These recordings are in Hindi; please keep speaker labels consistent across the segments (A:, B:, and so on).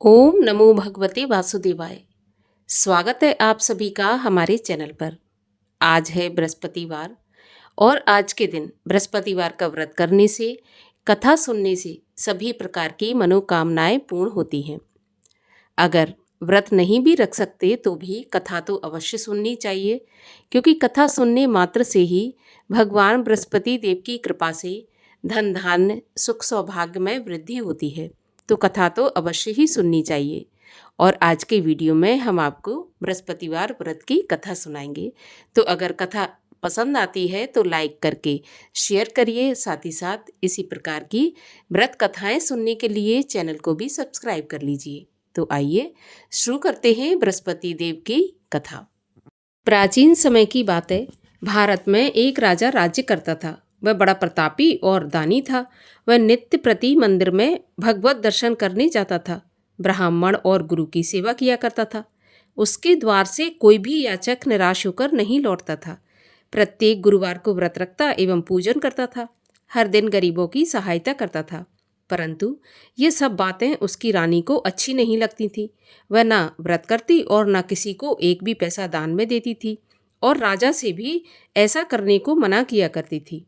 A: ओम नमो भगवते वासुदेवाय। स्वागत है आप सभी का हमारे चैनल पर। आज है बृहस्पतिवार और आज के दिन बृहस्पतिवार का व्रत करने से, कथा सुनने से सभी प्रकार की मनोकामनाएं पूर्ण होती हैं। अगर व्रत नहीं भी रख सकते तो भी कथा तो अवश्य सुननी चाहिए, क्योंकि कथा सुनने मात्र से ही भगवान बृहस्पति देव की कृपा से धन धान्य सुख सौभाग्य में वृद्धि होती है। तो कथा तो अवश्य ही सुननी चाहिए। और आज के वीडियो में हम आपको बृहस्पतिवार व्रत की कथा सुनाएंगे। तो अगर कथा पसंद आती है तो लाइक करके शेयर करिए, साथ ही साथ इसी प्रकार की व्रत कथाएं सुनने के लिए चैनल को भी सब्सक्राइब कर लीजिए। तो आइए शुरू करते हैं बृहस्पति देव की कथा। प्राचीन समय की बात है। भारत में एक राजा राज्य करता था। वह बड़ा प्रतापी और दानी था। वह नित्य प्रति मंदिर में भगवत दर्शन करने जाता था। ब्राह्मण और गुरु की सेवा किया करता था। उसके द्वार से कोई भी याचक निराश होकर नहीं लौटता था। प्रत्येक गुरुवार को व्रत रखता एवं पूजन करता था। हर दिन गरीबों की सहायता करता था। परंतु ये सब बातें उसकी रानी को अच्छी नहीं लगती थी। वह ना व्रत करती और ना किसी को एक भी पैसा दान में देती थी, और राजा से भी ऐसा करने को मना किया करती थी।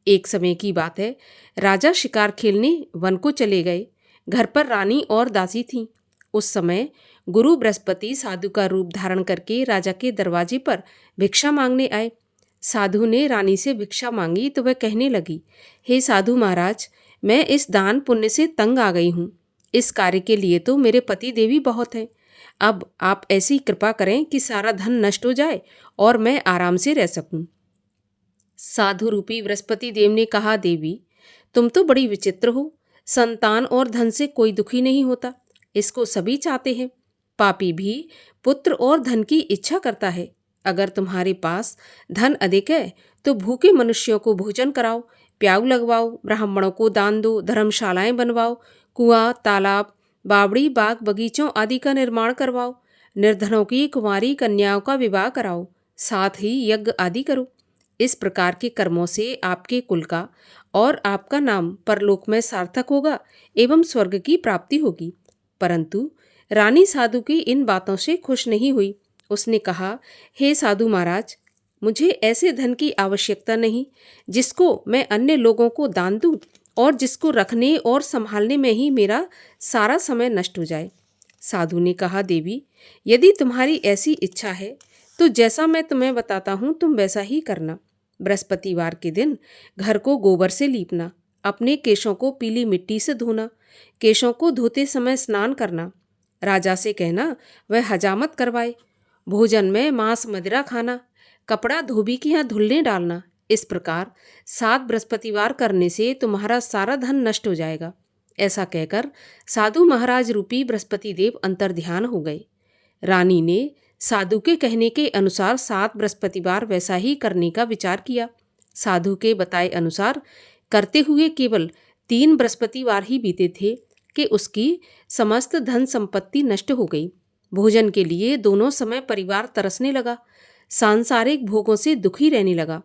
A: एक समय की बात है। राजा शिकार खेलने वन को चले गए। घर पर रानी और दासी थीं। उस समय गुरु बृहस्पति साधु का रूप धारण करके राजा के दरवाजे पर भिक्षा मांगने आए। साधु ने रानी से भिक्षा मांगी तो वह कहने लगी, हे साधु महाराज, मैं इस दान पुण्य से तंग आ गई हूँ। इस कार्य के लिए तो मेरे पति देवी बहुत हैं। अब आप ऐसी कृपा करें कि सारा धन नष्ट हो जाए और मैं आराम से रह सकूं। साधु रूपी बृहस्पति देव ने कहा, देवी, तुम तो बड़ी विचित्र हो। संतान और धन से कोई दुखी नहीं होता, इसको सभी चाहते हैं। पापी भी पुत्र और धन की इच्छा करता है। अगर तुम्हारे पास धन अधिक है तो भूखे मनुष्यों को भोजन कराओ, प्याऊ लगवाओ, ब्राह्मणों को दान दो, धर्मशालाएं बनवाओ, कुआं, तालाब, बावड़ी, बाग, बगीचों आदि का निर्माण करवाओ, निर्धनों की कुंवारी कन्याओं का विवाह कराओ, साथ ही यज्ञ आदि करो। इस प्रकार के कर्मों से आपके कुल का और आपका नाम परलोक में सार्थक होगा एवं स्वर्ग की प्राप्ति होगी। परंतु रानी साधु की इन बातों से खुश नहीं हुई। उसने कहा, हे साधु महाराज, मुझे ऐसे धन की आवश्यकता नहीं जिसको मैं अन्य लोगों को दान दूं और जिसको रखने और संभालने में ही मेरा सारा समय नष्ट हो जाए। साधु ने कहा, देवी, यदि तुम्हारी ऐसी इच्छा है तो जैसा मैं तुम्हें बताता हूँ तुम वैसा ही करना। बृहस्पतिवार के दिन घर को गोबर से लीपना, अपने केशों को पीली मिट्टी से धोना, केशों को धोते समय स्नान करना, राजा से कहना वह हजामत करवाए, भोजन में मांस मदिरा खाना, कपड़ा धोबी के यहाँ धुलने डालना। इस प्रकार 7 बृहस्पतिवार करने से तुम्हारा सारा धन नष्ट हो जाएगा। ऐसा कहकर साधु महाराज रूपी बृहस्पति देव अंतर्ध्यान हो गए। रानी ने साधु के कहने के अनुसार 7 बृहस्पतिवार वैसा ही करने का विचार किया। साधु के बताए अनुसार करते हुए केवल 3 बृहस्पतिवार ही बीते थे कि उसकी समस्त धन संपत्ति नष्ट हो गई। भोजन के लिए दोनों समय परिवार तरसने लगा, सांसारिक भोगों से दुखी रहने लगा।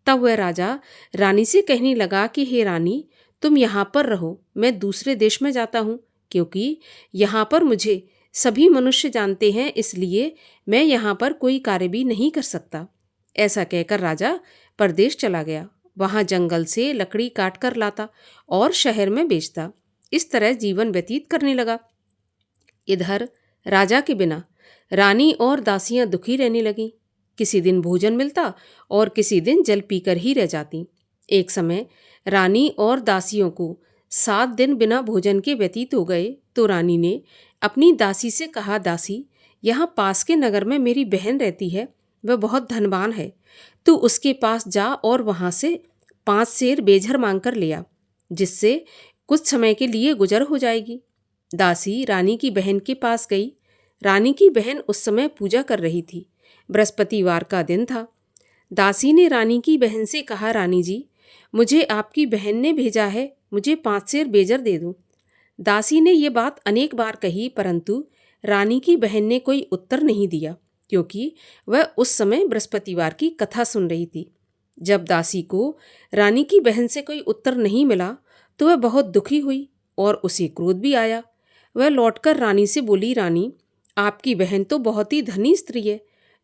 A: तब वह राजा रानी से कहने लगा कि हे रानी, तुम यहाँ पर रहो, मैं दूसरे देश में जाता हूँ, क्योंकि यहाँ पर मुझे सभी मनुष्य जानते हैं, इसलिए मैं यहाँ पर कोई कार्य भी नहीं कर सकता। ऐसा कहकर राजा परदेश चला गया। वहाँ जंगल से लकड़ी काट कर लाता और शहर में बेचता। इस तरह जीवन व्यतीत करने लगा। इधर राजा के बिना रानी और दासियां दुखी रहने लगीं। किसी दिन भोजन मिलता और किसी दिन जल पीकर ही रह जाती। एक समय रानी और दासियों को 7 दिन बिना भोजन के व्यतीत हो गए तो रानी ने अपनी दासी से कहा, दासी, यहाँ पास के नगर में मेरी बहन रहती है, वह बहुत धनवान है। तू उसके पास जा और वहाँ से 5 सेर बेझर मांग कर ले आ, जिससे कुछ समय के लिए गुजर हो जाएगी। दासी रानी की बहन के पास गई। रानी की बहन उस समय पूजा कर रही थी। बृहस्पतिवार का दिन था। दासी ने रानी की बहन से कहा, रानी जी, मुझे आपकी बहन ने भेजा है, मुझे 5 सेर बेजर दे दो। दासी ने ये बात अनेक बार कही, परंतु रानी की बहन ने कोई उत्तर नहीं दिया, क्योंकि वह उस समय बृहस्पतिवार की कथा सुन रही थी। जब दासी को रानी की बहन से कोई उत्तर नहीं मिला तो वह बहुत दुखी हुई और उसे क्रोध भी आया। वह लौटकर रानी से बोली, रानी, आपकी बहन तो बहुत ही धनी स्त्री है,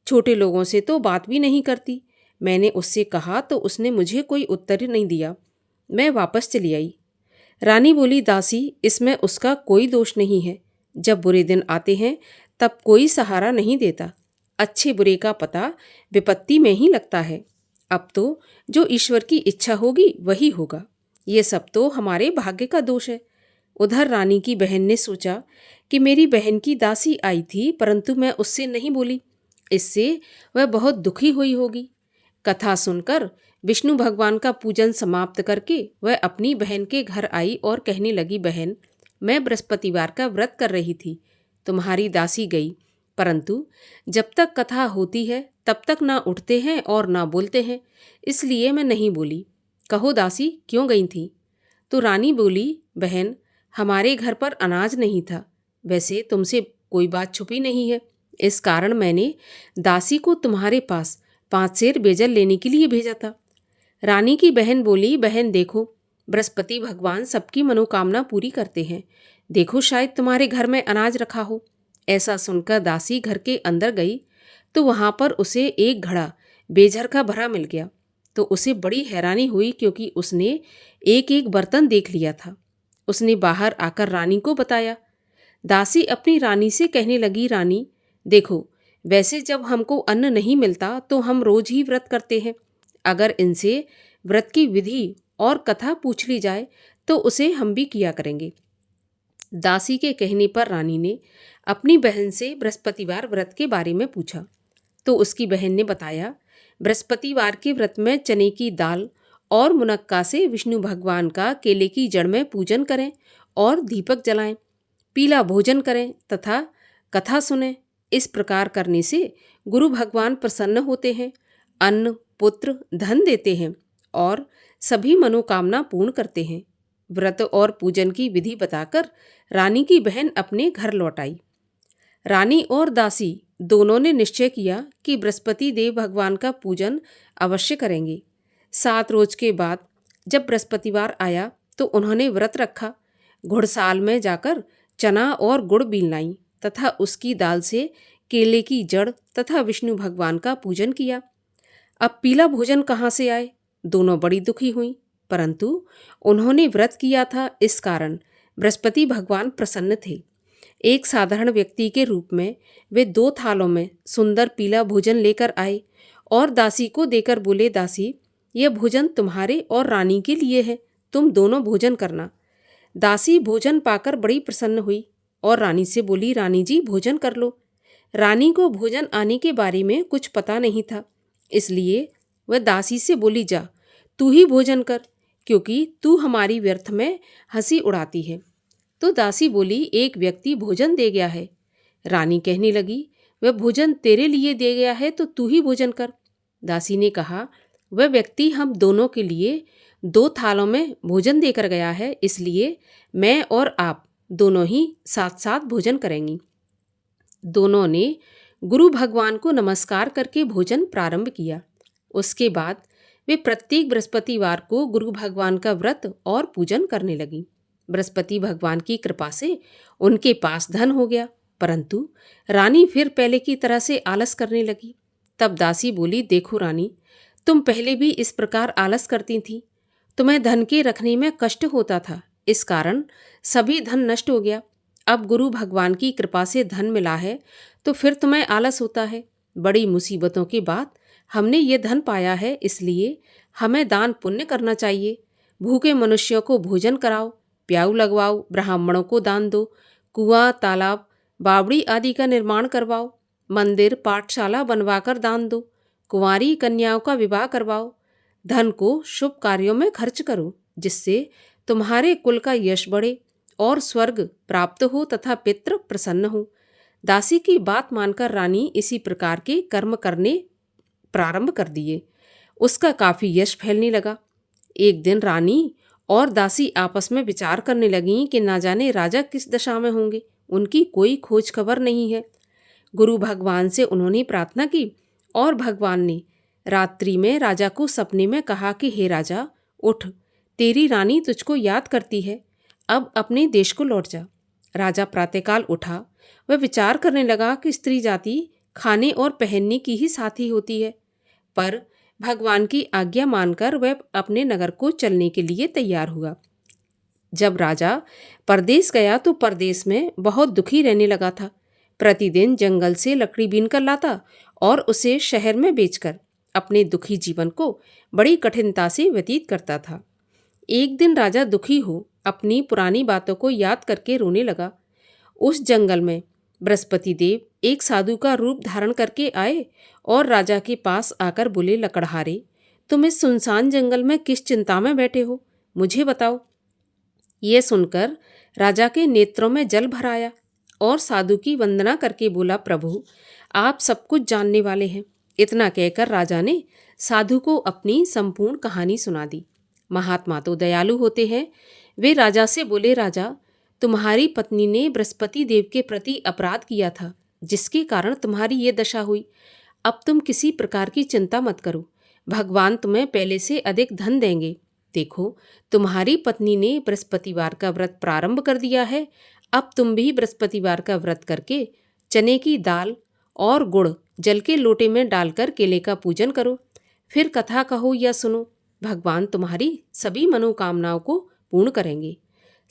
A: छोटे लोगों से तो बात भी नहीं करती। मैंने उससे कहा तो उसने मुझे कोई उत्तर नहीं दिया। मैं वापस चली आई। रानी बोली, दासी, इसमें उसका कोई दोष नहीं है। जब बुरे दिन आते हैं तब कोई सहारा नहीं देता। अच्छे बुरे का पता विपत्ति में ही लगता है। अब तो जो ईश्वर की इच्छा होगी वही होगा। ये सब तो हमारे भाग्य का दोष है। उधर रानी की बहन ने सोचा कि मेरी बहन की दासी आई थी, परंतु मैं उससे नहीं बोली, इससे वह बहुत दुखी हुई होगी। कथा सुनकर विष्णु भगवान का पूजन समाप्त करके वह अपनी बहन के घर आई और कहने लगी, बहन, मैं बृहस्पतिवार का व्रत कर रही थी, तुम्हारी दासी गई, परंतु जब तक कथा होती है तब तक ना उठते हैं और ना बोलते हैं, इसलिए मैं नहीं बोली। कहो दासी, क्यों गई थी? तो रानी बोली, बहन, हमारे घर पर अनाज नहीं था। वैसे तुमसे कोई बात छुपी नहीं है, इस कारण मैंने दासी को तुम्हारे पास 5 सेर बेजल लेने के लिए भेजा था। रानी की बहन बोली, बहन देखो, बृहस्पति भगवान सबकी मनोकामना पूरी करते हैं। देखो, शायद तुम्हारे घर में अनाज रखा हो। ऐसा सुनकर दासी घर के अंदर गई तो वहाँ पर उसे एक घड़ा बेझर का भरा मिल गया। तो उसे बड़ी हैरानी हुई, क्योंकि उसने एक एक बर्तन देख लिया था। उसने बाहर आकर रानी को बताया। दासी अपनी रानी से कहने लगी, रानी देखो, वैसे जब हमको अन्न नहीं मिलता तो हम रोज ही व्रत करते हैं। अगर इनसे व्रत की विधि और कथा पूछ ली जाए तो उसे हम भी किया करेंगे। दासी के कहने पर रानी ने अपनी बहन से बृहस्पतिवार व्रत के बारे में पूछा तो उसकी बहन ने बताया, बृहस्पतिवार के व्रत में चने की दाल और मुनक्का से विष्णु भगवान का केले की जड़ में पूजन करें और दीपक जलाएं, पीला भोजन करें तथा कथा सुनें। इस प्रकार करने से गुरु भगवान प्रसन्न होते हैं, अन्न, पुत्र, धन देते हैं और सभी मनोकामना पूर्ण करते हैं। व्रत और पूजन की विधि बताकर रानी की बहन अपने घर लौट आई। रानी और दासी दोनों ने निश्चय किया कि बृहस्पति देव भगवान का पूजन अवश्य करेंगे। 7 रोज के बाद जब बृहस्पतिवार आया तो उन्होंने व्रत रखा। घुड़साल में जाकर चना और गुड़ बीन लाई तथा उसकी दाल से केले की जड़ तथा विष्णु भगवान का पूजन किया। अब पीला भोजन कहाँ से आए? दोनों बड़ी दुखी हुई, परंतु उन्होंने व्रत किया था, इस कारण बृहस्पति भगवान प्रसन्न थे। एक साधारण व्यक्ति के रूप में वे 2 थालों में सुंदर पीला भोजन लेकर आए और दासी को देकर बोले, दासी, यह भोजन तुम्हारे और रानी के लिए है, तुम दोनों भोजन करना। दासी भोजन पाकर बड़ी प्रसन्न हुई और रानी से बोली, रानी जी, भोजन कर लो। रानी को भोजन आने के बारे में कुछ पता नहीं था, इसलिए वह दासी से बोली, जा तू ही भोजन कर, क्योंकि तू हमारी व्यर्थ में हंसी उड़ाती है। तो दासी बोली, एक व्यक्ति भोजन दे गया है। रानी कहने लगी, वह भोजन तेरे लिए दे गया है तो तू ही भोजन कर। दासी ने कहा, वह व्यक्ति हम दोनों के लिए 2 थालों में भोजन देकर गया है, इसलिए मैं और आप दोनों ही साथ साथ भोजन करेंगी। दोनों ने गुरु भगवान को नमस्कार करके भोजन प्रारंभ किया। उसके बाद वे प्रत्येक बृहस्पतिवार को गुरु भगवान का व्रत और पूजन करने लगी। बृहस्पति भगवान की कृपा से उनके पास धन हो गया, परंतु रानी फिर पहले की तरह से आलस करने लगी। तब दासी बोली, देखो रानी, तुम पहले भी इस प्रकार आलस करती थी, तुम्हें धन के रखने में कष्ट होता था, इस कारण सभी धन नष्ट हो गया। अब गुरु भगवान की कृपा से धन मिला है तो फिर तुम्हें आलस होता है। बड़ी मुसीबतों के बाद हमने ये धन पाया है, इसलिए हमें दान पुण्य करना चाहिए। भूखे मनुष्यों को भोजन कराओ, प्याऊ लगवाओ, ब्राह्मणों को दान दो, कुआं, तालाब, बावड़ी आदि का निर्माण करवाओ, मंदिर, पाठशाला बनवाकर दान दो, कुंवारी कन्याओं का विवाह करवाओ। धन को शुभ कार्यों में खर्च करो, जिससे तुम्हारे कुल का यश बढ़े और स्वर्ग प्राप्त हो तथा पितृ प्रसन्न हो। दासी की बात मानकर रानी इसी प्रकार के कर्म करने प्रारंभ कर दिए। उसका काफी यश फैलने लगा। एक दिन रानी और दासी आपस में विचार करने लगीं कि ना जाने राजा किस दशा में होंगे, उनकी कोई खोज खबर नहीं है। गुरु भगवान से उन्होंने प्रार्थना की और भगवान ने रात्रि में राजा को सपने में कहा कि हे राजा, उठ, तेरी रानी तुझको याद करती है, अब अपने देश को लौट जा। राजा प्रातःकाल उठा। वह विचार करने लगा कि स्त्री जाति खाने और पहनने की ही साथी होती है, पर भगवान की आज्ञा मानकर वह अपने नगर को चलने के लिए तैयार हुआ। जब राजा परदेश गया तो परदेश में बहुत दुखी रहने लगा था। प्रतिदिन जंगल से लकड़ी बीन कर लाता और उसे शहर में बेचकर अपने दुखी जीवन को बड़ी कठिनता से व्यतीत करता था। एक दिन राजा दुखी हो अपनी पुरानी बातों को याद करके रोने लगा। उस जंगल में बृहस्पति देव एक साधु का रूप धारण करके आए और राजा के पास आकर बोले, लकड़हारे, तुम इस सुनसान जंगल में किस चिंता में बैठे हो, मुझे बताओ। ये सुनकर राजा के नेत्रों में जल भर आया और साधु की वंदना करके बोला, प्रभु आप सब कुछ जानने वाले हैं। इतना कहकर राजा ने साधु को अपनी संपूर्ण कहानी सुना दी। महात्मा तो दयालु होते हैं। वे राजा से बोले, राजा तुम्हारी पत्नी ने बृहस्पति देव के प्रति अपराध किया था, जिसके कारण तुम्हारी ये दशा हुई। अब तुम किसी प्रकार की चिंता मत करो, भगवान तुम्हें पहले से अधिक धन देंगे। देखो, तुम्हारी पत्नी ने बृहस्पतिवार का व्रत प्रारंभ कर दिया है। अब तुम भी बृहस्पतिवार का व्रत करके चने की दाल और गुड़ जल के लोटे में डालकर केले का पूजन करो। फिर कथा कहो या सुनो, भगवान तुम्हारी सभी मनोकामनाओं को पूर्ण करेंगे।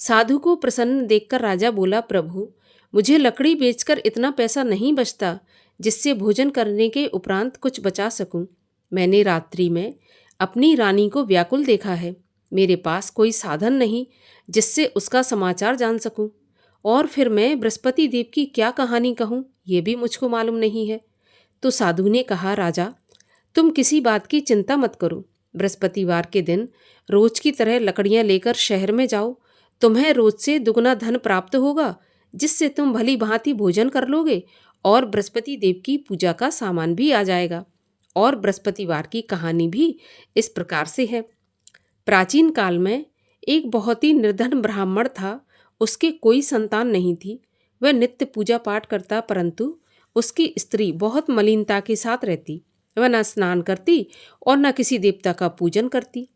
A: साधु को प्रसन्न देखकर राजा बोला, प्रभु मुझे लकड़ी बेचकर इतना पैसा नहीं बचता जिससे भोजन करने के उपरांत कुछ बचा सकूं। मैंने रात्रि में अपनी रानी को व्याकुल देखा है। मेरे पास कोई साधन नहीं जिससे उसका समाचार जान सकूं, और फिर मैं बृहस्पति देव की क्या कहानी कहूं, ये भी मुझको मालूम नहीं है। तो साधु ने कहा, राजा तुम किसी बात की चिंता मत करो। बृहस्पतिवार के दिन रोज की तरह लकड़ियां लेकर शहर में जाओ। तुम्हें रोज से दुगना धन प्राप्त होगा, जिससे तुम भली भांति भोजन कर लोगे और बृहस्पति देव की पूजा का सामान भी आ जाएगा। और बृहस्पतिवार की कहानी भी इस प्रकार से है। प्राचीन काल में एक बहुत ही निर्धन ब्राह्मण था। उसके कोई संतान नहीं थी। वह नित्य पूजा पाठ करता, परंतु उसकी स्त्री बहुत मलिनता के साथ रहती। वह न स्नान करती और न किसी देवता का पूजन करती।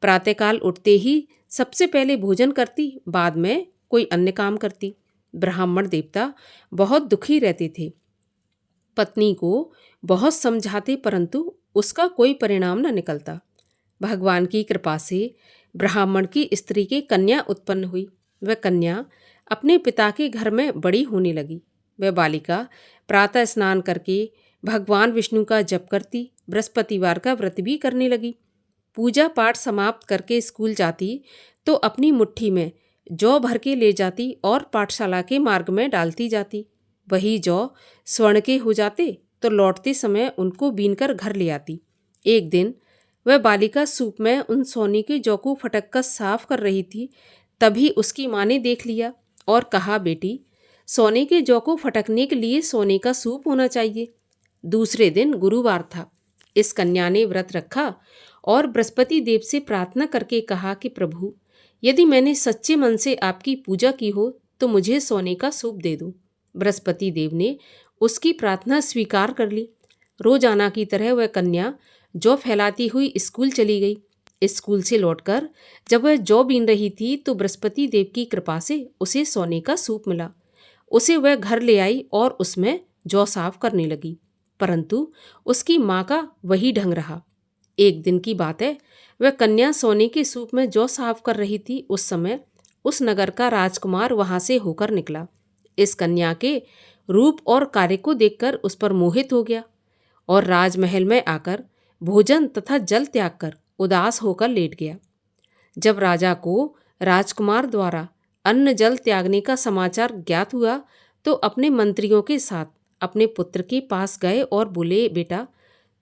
A: प्रातःकाल उठते ही सबसे पहले भोजन करती, बाद में कोई अन्य काम करती। ब्राह्मण देवता बहुत दुखी रहते थे। पत्नी को बहुत समझाते, परंतु उसका कोई परिणाम न निकलता। भगवान की कृपा से ब्राह्मण की स्त्री की कन्या उत्पन्न हुई। वह कन्या अपने पिता के घर में बड़ी होने लगी। वह बालिका प्रातः स्नान करके भगवान विष्णु का जप करती, बृहस्पतिवार का व्रत भी करने लगी। पूजा पाठ समाप्त करके स्कूल जाती तो अपनी मुट्ठी में जौ भर के ले जाती और पाठशाला के मार्ग में डालती जाती। वही जौ स्वर्ण के हो जाते तो लौटते समय उनको बीनकर घर ले आती। एक दिन वह बालिका सूप में उन सोने के जौ को फटक कर साफ कर रही थी। तभी उसकी माँ ने देख लिया और कहा, बेटी सोने के जौ को फटकने के लिए सोने का सूप होना चाहिए। दूसरे दिन गुरुवार था। इस कन्या ने व्रत रखा और बृहस्पति देव से प्रार्थना करके कहा कि प्रभु, यदि मैंने सच्चे मन से आपकी पूजा की हो तो मुझे सोने का सूप दे दो। बृहस्पति देव ने उसकी प्रार्थना स्वीकार कर ली। रोजाना की तरह वह कन्या जौ फैलाती हुई स्कूल चली गई। स्कूल से लौटकर जब वह जौ बीन रही थी तो बृहस्पति देव की कृपा से उसे सोने का सूप मिला। उसे वह घर ले आई और उसमें जौ साफ करने लगी, परंतु उसकी माँ का वही ढंग रहा। एक दिन की बात है, वह कन्या सोने के सूप में जौ साफ कर रही थी। उस समय उस नगर का राजकुमार वहां से होकर निकला। इस कन्या के रूप और कार्य को देखकर उस पर मोहित हो गया और राजमहल में आकर भोजन तथा जल त्याग कर उदास होकर लेट गया। जब राजा को राजकुमार द्वारा अन्न जल त्यागने का समाचार ज्ञात हुआ तो अपने मंत्रियों के साथ अपने पुत्र के पास गए और बोले, बेटा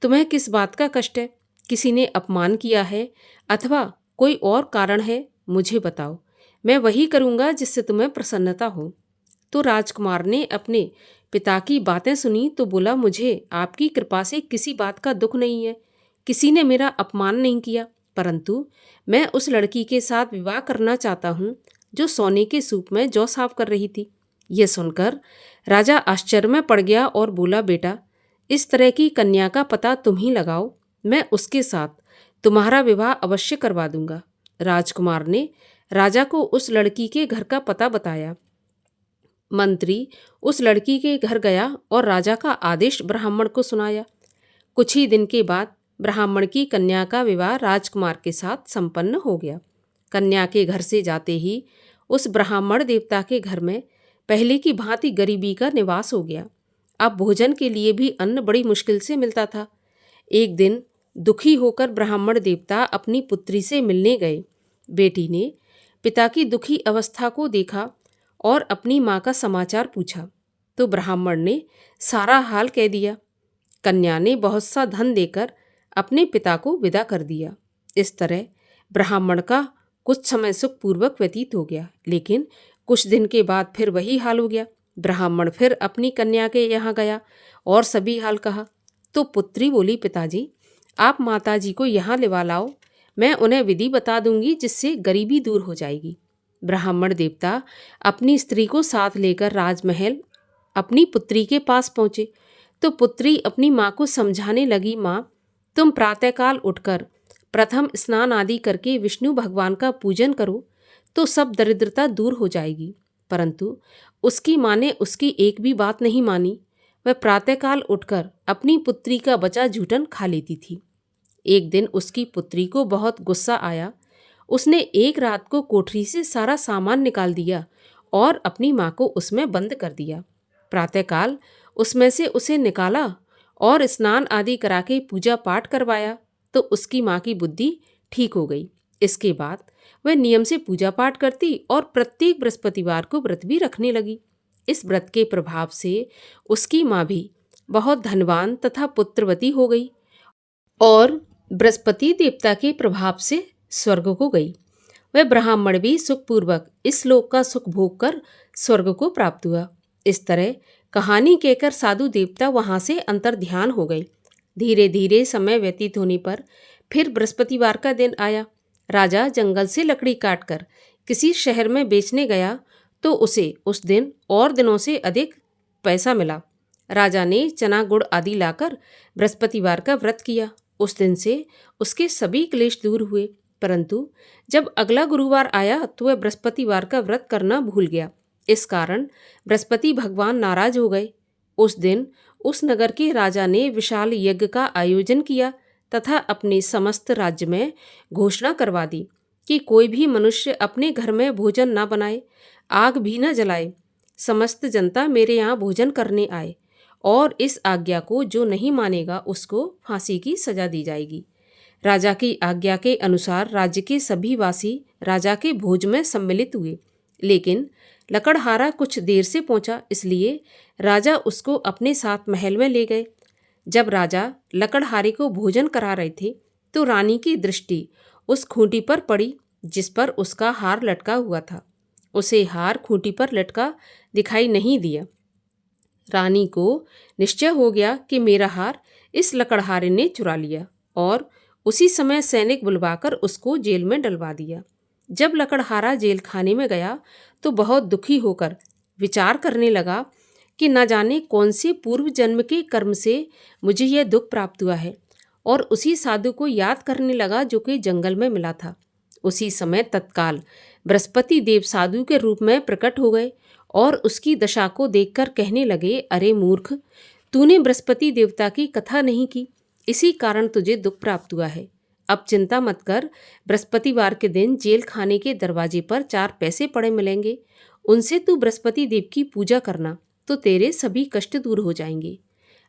A: तुम्हें किस बात का कष्ट है? किसी ने अपमान किया है अथवा कोई और कारण है? मुझे बताओ, मैं वही करूँगा जिससे तुम्हें प्रसन्नता हो। तो राजकुमार ने अपने पिता की बातें सुनी तो बोला, मुझे आपकी कृपा से किसी बात का दुख नहीं है। किसी ने मेरा अपमान नहीं किया, परंतु मैं उस लड़की के साथ विवाह करना चाहता हूँ जो सोने के सूप में जौ साफ कर रही थी। यह सुनकर राजा आश्चर्य में पड़ गया और बोला, बेटा इस तरह की कन्या का पता तुम ही लगाओ, मैं उसके साथ तुम्हारा विवाह अवश्य करवा दूंगा। राजकुमार ने राजा को उस लड़की के घर का पता बताया। मंत्री उस लड़की के घर गया और राजा का आदेश ब्राह्मण को सुनाया। कुछ ही दिन के बाद ब्राह्मण की कन्या का विवाह राजकुमार के साथ संपन्न हो गया। कन्या के घर से जाते ही उस ब्राह्मण देवता के घर में पहले की भांति गरीबी का निवास हो गया। अब भोजन के लिए भी अन्न बड़ी मुश्किल से मिलता था। एक दिन दुखी होकर ब्राह्मण देवता अपनी पुत्री से मिलने गए। बेटी ने पिता की दुखी अवस्था को देखा और अपनी माँ का समाचार पूछा तो ब्राह्मण ने सारा हाल कह दिया। कन्या ने बहुत सा धन देकर अपने पिता को विदा कर दिया। इस तरह ब्राह्मण का कुछ समय सुखपूर्वक व्यतीत हो गया, लेकिन कुछ दिन के बाद फिर वही हाल हो गया। ब्राह्मण फिर अपनी कन्या के यहाँ गया और सभी हाल कहा तो पुत्री बोली, पिताजी आप माताजी को यहाँ लिवा लाओ, मैं उन्हें विधि बता दूंगी जिससे गरीबी दूर हो जाएगी। ब्राह्मण देवता अपनी स्त्री को साथ लेकर राजमहल अपनी पुत्री के पास पहुँचे तो पुत्री अपनी माँ को समझाने लगी, माँ तुम प्रातःकाल उठकर प्रथम स्नान आदि करके विष्णु भगवान का पूजन करो तो सब दरिद्रता दूर हो जाएगी। परंतु उसकी माँ ने उसकी एक भी बात नहीं मानी। वह प्रातःकाल उठकर अपनी पुत्री का बचा जूठन खा लेती थी। एक दिन उसकी पुत्री को बहुत गुस्सा आया। उसने एक रात को कोठरी से सारा सामान निकाल दिया और अपनी माँ को उसमें बंद कर दिया। प्रातःकाल उसमें से उसे निकाला और स्नान आदि करा के पूजा पाठ करवाया तो उसकी माँ की बुद्धि ठीक हो गई। इसके बाद वह नियम से पूजा पाठ करती और प्रत्येक बृहस्पतिवार को व्रत भी रखने लगी। इस व्रत के प्रभाव से उसकी माँ भी बहुत धनवान तथा पुत्रवती हो गई और बृहस्पति देवता के प्रभाव से स्वर्ग को गई। वह ब्राह्मण भी सुखपूर्वक इस लोक का सुख भोग कर स्वर्ग को प्राप्त हुआ। इस तरह कहानी कहकर साधु देवता वहाँ से अंतर्ध्यान हो गए। धीरे धीरे समय व्यतीत होने पर फिर बृहस्पतिवार का दिन आया। राजा जंगल से लकड़ी काटकर किसी शहर में बेचने गया तो उसे उस दिन और दिनों से अधिक पैसा मिला। राजा ने चना गुड़ आदि लाकर बृहस्पतिवार का व्रत किया। उस दिन से उसके सभी क्लेश दूर हुए। परंतु जब अगला गुरुवार आया तो वह बृहस्पतिवार का व्रत करना भूल गया। इस कारण बृहस्पति भगवान नाराज हो गए। उस दिन उस नगर के राजा ने विशाल यज्ञ का आयोजन किया तथा अपने समस्त राज्य में घोषणा करवा दी कि कोई भी मनुष्य अपने घर में भोजन न बनाए, आग भी न जलाए। समस्त जनता मेरे यहाँ भोजन करने आए और इस आज्ञा को जो नहीं मानेगा उसको फांसी की सजा दी जाएगी। राजा की आज्ञा के अनुसार राज्य के सभी वासी राजा के भोज में सम्मिलित हुए, लेकिन लकड़हारा कुछ देर से पहुंचा, इसलिए राजा उसको अपने साथ महल में ले गए। जब राजा लकड़हारे को भोजन करा रहे थे तो रानी की दृष्टि उस खूंटी पर पड़ी जिस पर उसका हार लटका हुआ था। उसे हार खूंटी पर लटका दिखाई नहीं दिया। रानी को निश्चय हो गया कि मेरा हार इस लकड़हारे ने चुरा लिया और उसी समय सैनिक बुलवाकर उसको जेल में डलवा दिया। जब लकड़हारा जेल खाने में गया तो बहुत दुखी होकर विचार करने लगा कि न जाने कौन से पूर्व जन्म के कर्म से मुझे यह दुख प्राप्त हुआ है, और उसी साधु को याद करने लगा जो कि जंगल में मिला था। उसी समय तत्काल बृहस्पति देव साधु के रूप में प्रकट हो गए और उसकी दशा को देखकर कहने लगे, अरे मूर्ख, तूने बृहस्पति देवता की कथा नहीं की, इसी कारण तुझे दुख प्राप्त हुआ है। अब चिंता मत कर, बृहस्पतिवार के दिन जेल खाने के दरवाजे पर 4 पैसे पड़े मिलेंगे, उनसे तू बृहस्पति देव की पूजा करना तो तेरे सभी कष्ट दूर हो जाएंगे।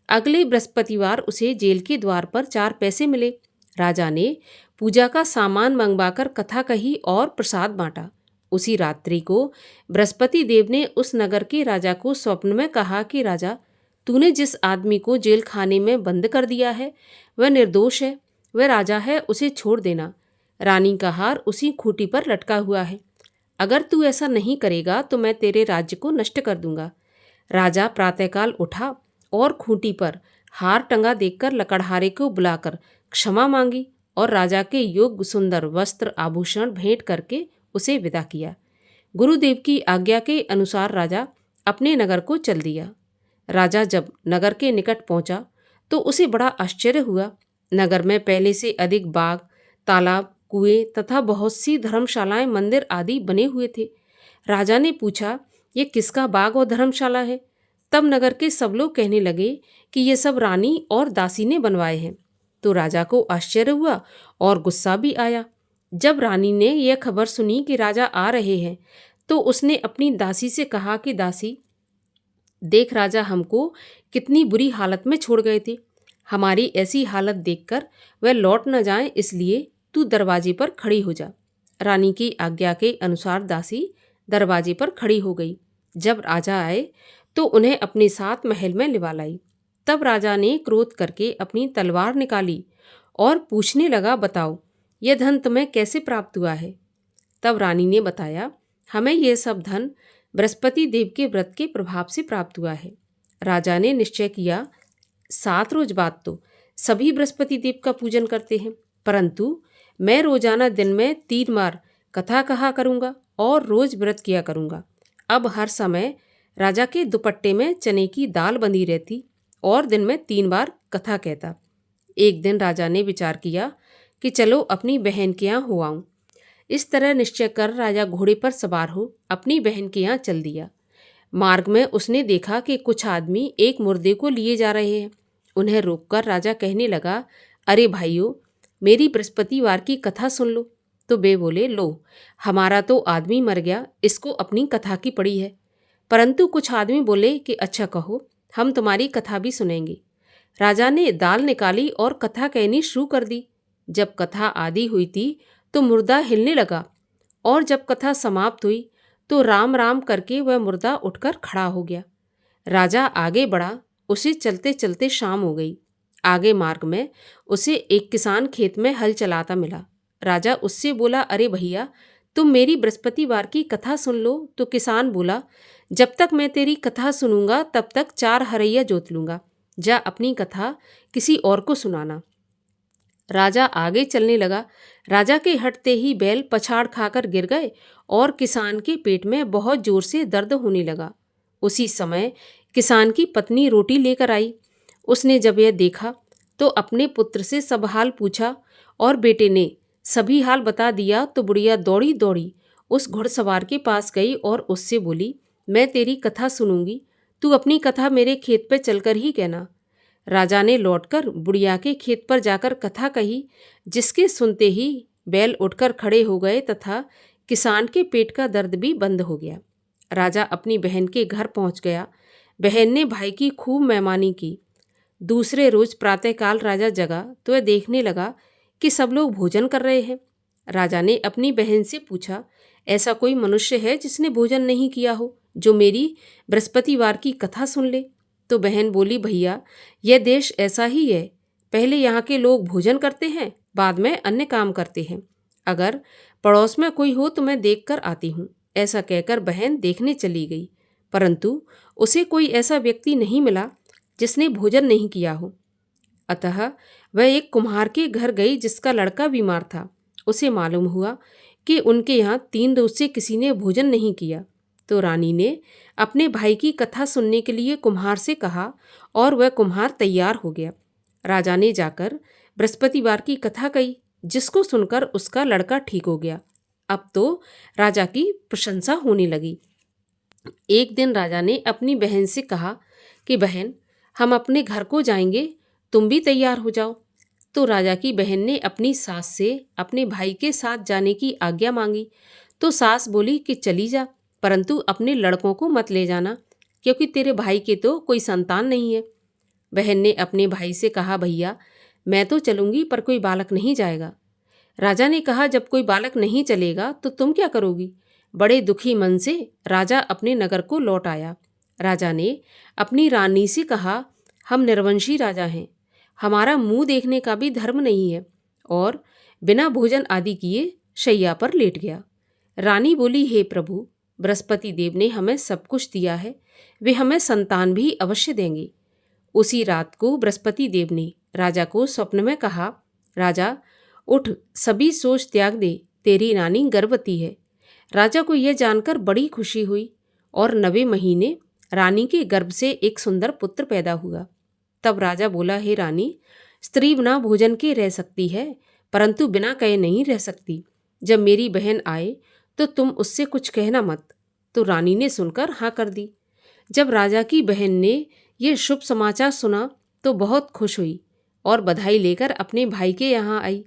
A: अगले बृहस्पतिवार उसे जेल के द्वार पर 4 पैसे मिले। राजा ने पूजा का सामान मंगवाकर कथा कही और प्रसाद बांटा। उसी रात्रि को बृहस्पति देव ने उस नगर के राजा को स्वप्न में कहा कि राजा, तूने जिस आदमी को जेल खाने में बंद कर दिया है वह निर्दोष है, वह राजा है, उसे छोड़ देना। रानी का हार उसी खूंटी पर लटका हुआ है। अगर तू ऐसा नहीं करेगा तो मैं तेरे राज्य को नष्ट कर दूंगा। राजा प्रातःकाल उठा और खूंटी पर हार टंगा देखकर लकड़हारे को बुलाकर क्षमा मांगी और राजा के योग्य सुंदर वस्त्र आभूषण भेंट करके उसे विदा किया। गुरुदेव की आज्ञा के अनुसार राजा अपने नगर को चल दिया। राजा जब नगर के निकट पहुंचा तो उसे बड़ा आश्चर्य हुआ। नगर में पहले से अधिक बाग, तालाब, कुएं तथा बहुत सी धर्मशालाएं, मंदिर आदि बने हुए थे। राजा ने पूछा ये किसका बाग और धर्मशाला है? तब नगर के सब लोग कहने लगे कि ये सब रानी और दासी ने बनवाए हैं। तो राजा को आश्चर्य हुआ और गुस्सा भी आया। जब रानी ने यह खबर सुनी कि राजा आ रहे हैं, तो उसने अपनी दासी से कहा कि दासी, देख राजा हमको कितनी बुरी हालत में छोड़ गए थे। हमारी ऐसी हालत देखकर वह लौट न जाए, इसलिए तू दरवाजे पर खड़ी हो जा। रानी की आज्ञा के अनुसार दासी दरवाजे पर खड़ी हो गई। जब राजा आए तो उन्हें अपने साथ महल में लिवा लाई। तब राजा ने क्रोध करके अपनी तलवार निकाली और पूछने लगा, बताओ यह धन तुम्हें कैसे प्राप्त हुआ है? तब रानी ने बताया, हमें यह सब धन बृहस्पति देव के व्रत के प्रभाव से प्राप्त हुआ है। राजा ने निश्चय किया, 7 रोज बाद तो सभी बृहस्पति देव का पूजन करते हैं, परंतु मैं रोजाना दिन में 3 बार कथा कहा करूँगा और रोज व्रत किया करूँगा। अब हर समय राजा के दुपट्टे में चने की दाल बंधी रहती और दिन में 3 बार कथा कहता। एक दिन राजा ने विचार किया कि चलो अपनी बहन के यहाँ हो आऊँ। इस तरह निश्चय कर राजा घोड़े पर सवार हो अपनी बहन के यहाँ चल दिया। मार्ग में उसने देखा कि कुछ आदमी एक मुर्दे को लिए जा रहे हैं। उन्हें रोककर राजा कहने लगा, अरे भाइयों, मेरी बृहस्पतिवार की कथा सुन लो। तो वे बोले, लो, हमारा तो आदमी मर गया, इसको अपनी कथा की पड़ी है। परंतु कुछ आदमी बोले कि अच्छा कहो, हम तुम्हारी कथा भी सुनेंगे। राजा ने दाल निकाली और कथा कहनी शुरू कर दी। जब कथा आदि हुई थी तो मुर्दा हिलने लगा, और जब कथा समाप्त हुई तो राम राम करके वह मुर्दा उठकर खड़ा हो गया। राजा आगे बढ़ा, उसे चलते चलते शाम हो गई। आगे मार्ग में उसे एक किसान खेत में हल चलाता मिला। राजा उससे बोला, अरे भैया, तुम मेरी बृहस्पतिवार की कथा सुन लो। तो किसान बोला, जब तक मैं तेरी कथा सुनूंगा तब तक 4 हरैया जोत लूंगा। जा अपनी कथा किसी और को सुनाना। राजा आगे चलने लगा। राजा के हटते ही बैल पछाड़ खाकर गिर गए और किसान के पेट में बहुत जोर से दर्द होने लगा। उसी समय किसान की पत्नी रोटी लेकर आई। उसने जब यह देखा तो अपने पुत्र से सब हाल पूछा और बेटे ने सभी हाल बता दिया। तो बुढ़िया दौड़ी दौड़ी उस घुड़सवार के पास गई और उससे बोली, मैं तेरी कथा सुनूंगी, तू अपनी कथा मेरे खेत पर चलकर ही कहना। राजा ने लौटकर बुढ़िया के खेत पर जाकर कथा कही, जिसके सुनते ही बैल उठकर खड़े हो गए तथा किसान के पेट का दर्द भी बंद हो गया। राजा अपनी बहन के घर पहुंच गया। बहन ने भाई की खूब मेहमानी की। दूसरे रोज प्रातःकाल राजा जगा तो वह देखने लगा कि सब लोग भोजन कर रहे हैं। राजा ने अपनी बहन से पूछा, ऐसा कोई मनुष्य है जिसने भोजन नहीं किया हो, जो मेरी बृहस्पतिवार की कथा सुन ले? तो बहन बोली, भैया, यह देश ऐसा ही है। पहले यहाँ के लोग भोजन करते हैं, बाद में अन्य काम करते हैं। अगर पड़ोस में कोई हो तो मैं देख कर आती हूँ। ऐसा कहकर बहन देखने चली गई, परंतु उसे कोई ऐसा व्यक्ति नहीं मिला जिसने भोजन नहीं किया हो। अतः वह एक कुम्हार के घर गई जिसका लड़का बीमार था। उसे मालूम हुआ कि उनके यहाँ 3 रोज से किसी ने भोजन नहीं किया। तो रानी ने अपने भाई की कथा सुनने के लिए कुम्हार से कहा और वह कुम्हार तैयार हो गया। राजा ने जाकर बृहस्पतिवार की कथा कही, जिसको सुनकर उसका लड़का ठीक हो गया। अब तो राजा की प्रशंसा होने लगी। एक दिन राजा ने अपनी बहन से कहा कि बहन, हम अपने घर को जाएंगे, तुम भी तैयार हो जाओ। तो राजा की बहन ने अपनी सास से अपने भाई के साथ जाने की आज्ञा मांगी। तो सास बोली कि चली जा, परंतु अपने लड़कों को मत ले जाना, क्योंकि तेरे भाई के तो कोई संतान नहीं है। बहन ने अपने भाई से कहा, भैया, मैं तो चलूंगी पर कोई बालक नहीं जाएगा। राजा ने कहा, जब कोई बालक नहीं चलेगा तो तुम क्या करोगी? बड़े दुखी मन से राजा अपने नगर को लौट आया। राजा ने अपनी रानी से कहा, हम निर्वंशी राजा हैं, हमारा मुंह देखने का भी धर्म नहीं है, और बिना भोजन आदि किए शैया पर लेट गया। रानी बोली, हे प्रभु, बृहस्पति देव ने हमें सब कुछ दिया है, वे हमें संतान भी अवश्य देंगे। उसी रात को बृहस्पति देव ने राजा को स्वप्न में कहा, राजा उठ, सभी सोच त्याग दे, तेरी रानी गर्भवती है। राजा को यह जानकर बड़ी खुशी हुई और 9वें महीने रानी के गर्भ से एक सुंदर पुत्र पैदा हुआ। तब राजा बोला, हे रानी, स्त्री बिना भोजन के रह सकती है, परंतु बिना कहे नहीं रह सकती। जब मेरी बहन आए तो तुम उससे कुछ कहना मत। तो रानी ने सुनकर हाँ कर दी। जब राजा की बहन ने यह शुभ समाचार सुना तो बहुत खुश हुई और बधाई लेकर अपने भाई के यहाँ आई।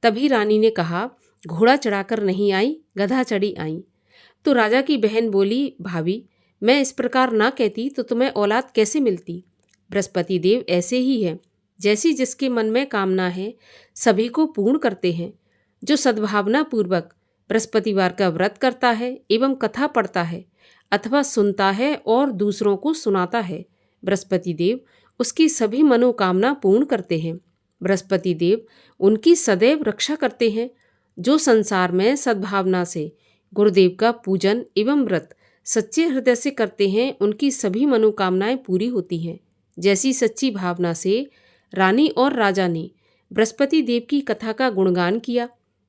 A: तभी रानी ने कहा, घोड़ा चढ़ाकर नहीं आई, गधा चढ़ी आई। तो राजा की बहन बोली, भाभी, मैं इस प्रकार ना कहती तो तुम्हें औलाद कैसे मिलती। बृहस्पति देव ऐसे ही है, जैसी जिसके मन में कामना है सभी को पूर्ण करते हैं। जो सद्भावना पूर्वक बृहस्पतिवार का व्रत करता है एवं कथा पढ़ता है अथवा सुनता है और दूसरों को सुनाता है, बृहस्पति देव उसकी सभी मनोकामना पूर्ण करते हैं। बृहस्पति देव उनकी सदैव रक्षा करते हैं। जो संसार में सद्भावना से गुरुदेव का पूजन एवं व्रत सच्चे हृदय से करते हैं, उनकी सभी मनोकामनाएं पूरी होती हैं। जैसी सच्ची भावना से रानी और राजा ने बृहस्पति देव की कथा का गुणगान किया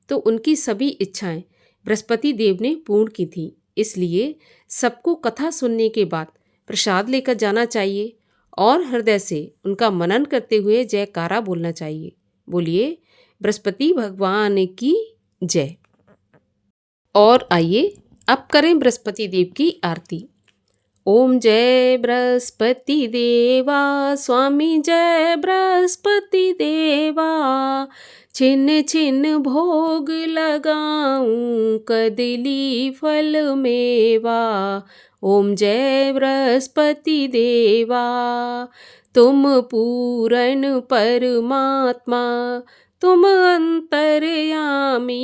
A: तो उनकी सभी इच्छाएं बृहस्पति देव ने पूर्ण की थी। इसलिए सबको कथा सुनने के बाद प्रसाद लेकर जाना चाहिए और हृदय से उनका मनन करते हुए जयकारा बोलना चाहिए। बोलिए बृहस्पति भगवान की जय। और आइए अब करें बृहस्पति देव की आरती। ओम जय बृहस्पति देवा, स्वामी जय बृहस्पति देवा। छिन्न छिन्न भोग लगाऊं, कदली फल मेवा। ओम जय बृहस्पति देवा। तुम पूर्ण परमात्मा, तुम अंतर्यामी,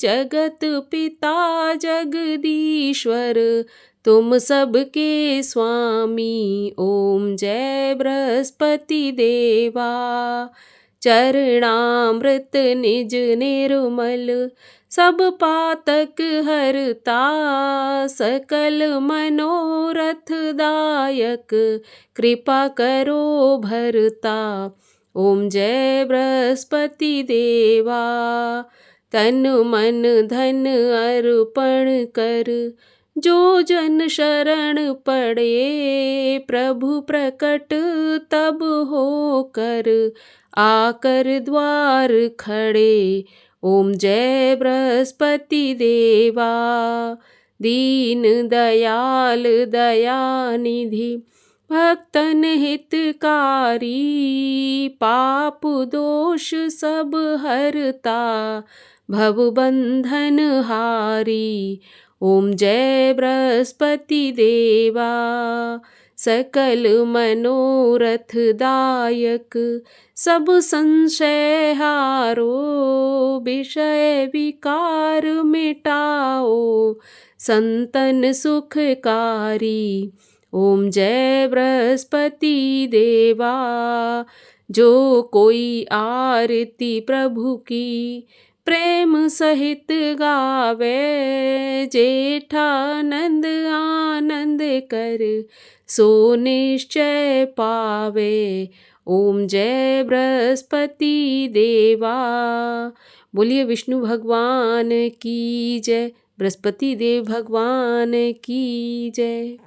A: जगत पिता जगदीश्वर, तुम सबके स्वामी। ओम जय बृहस्पति देवा। चरणामृत निज निर्मल, सब पातक हरता, सकल मनोरथ दायक, कृपा करो भरता। ओम जय बृहस्पति देवा। तन मन धन अर्पण कर, जो जन शरण पड़े, प्रभु प्रकट तब होकर, आकर द्वार खड़े। ओम जय बृहस्पति देवा। दीन दयाल दयानिधि, भक्तन हितकारी, पाप दोष सब हरता, भव बंधन हारी। ओम जय बृहस्पति देवा। सकल मनोरथ दायक, सब संशय हारो, विषय विकार मिटाओ, संतन सुखकारी। ओम जय बृहस्पति देवा। जो कोई आरती प्रभु की, प्रेम सहित गावे, जेठानंद आनंद कर, सो निश्चय पावे। ओम जय बृहस्पति देवा। बोलिए विष्णु भगवान की जय, बृहस्पति देव भगवान की जय।